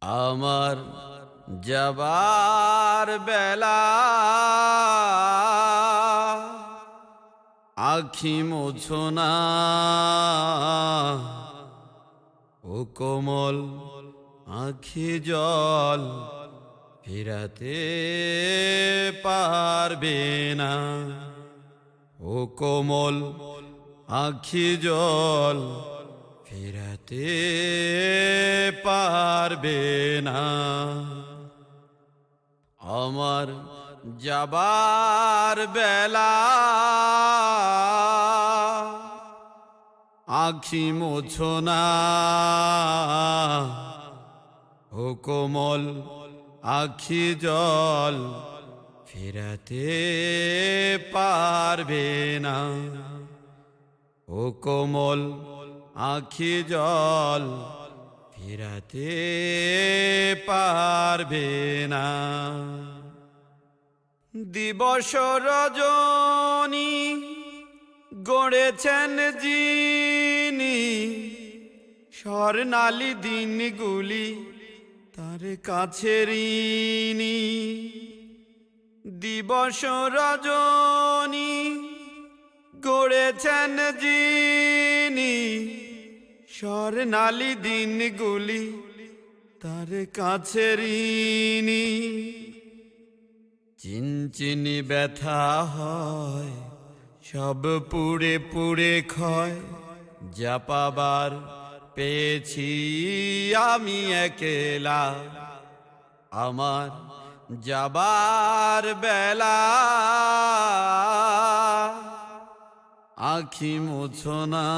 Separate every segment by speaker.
Speaker 1: আমার যাবার বেলা আখি মুছো না, ও কোমল আখি জল ফেরাতে পারবে না। ও কোমল আখি জল ফেরাতে পারবে না। আমার যাবার বেলা আখি মুছো না, ও কোমল আখি জল ফেরাতে পারবে না। ও কোমল আখি জল ফেরাতে পারবে না। দিবস রজনী গড়েছেন যিনি, স্বর্ণালী দিনগুলি তার কাছে ঋণী। দিবস রজনী গড়েছেন যিনি, স্বর্ণালী দিনগুলি তার কাছে ঋণী। চিনচিনি ব্যথা হয়, সব পুড়ে পুড়ে ক্ষয়, যা পাবার পেয়েছি আমি একেলা। আমার যাবার বেলা আখি মুছো না,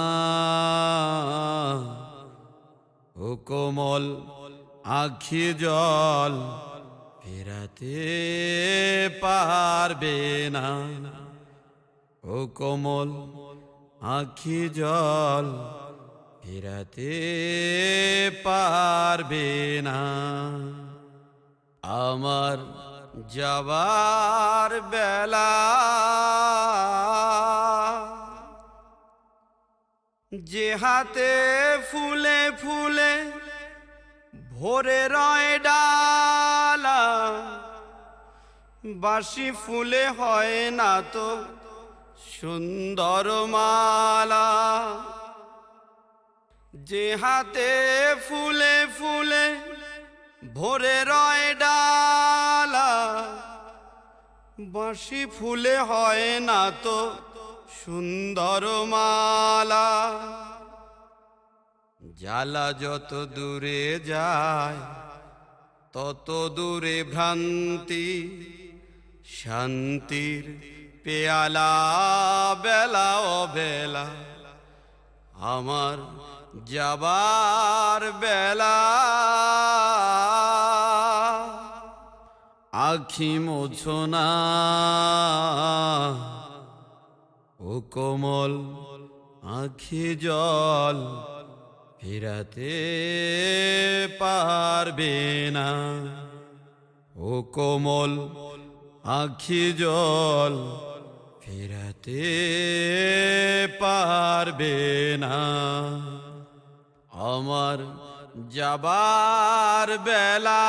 Speaker 1: ও কোমল আখি জল ফেরাতে পারবে না। ও কোমল আখি জল ফেরাতে পারবে না। আমার যাবার বেলা যে হাতে ফুলে ফুলে ভরে রয় ডালা, বাসি ফুলে হয় না তো সুন্দর মালা। যে হাতে ফুলে ফুলে ভরে রয় ডালা, বাসি ফুলে হয় না তো সুন্দর মালা। জ্বালা যত দূরে যায় তত দূরে ভ্রান্তি, শান্তির পেয়ালা বেলা অবেলা। আমার যাবার বেলা আখি মুছো না, ও কোমল আখি জল ফেরাতে পারবে না। ও কোমল আখি জল ফেরাতে পারবে না। আমার যাবার বেলা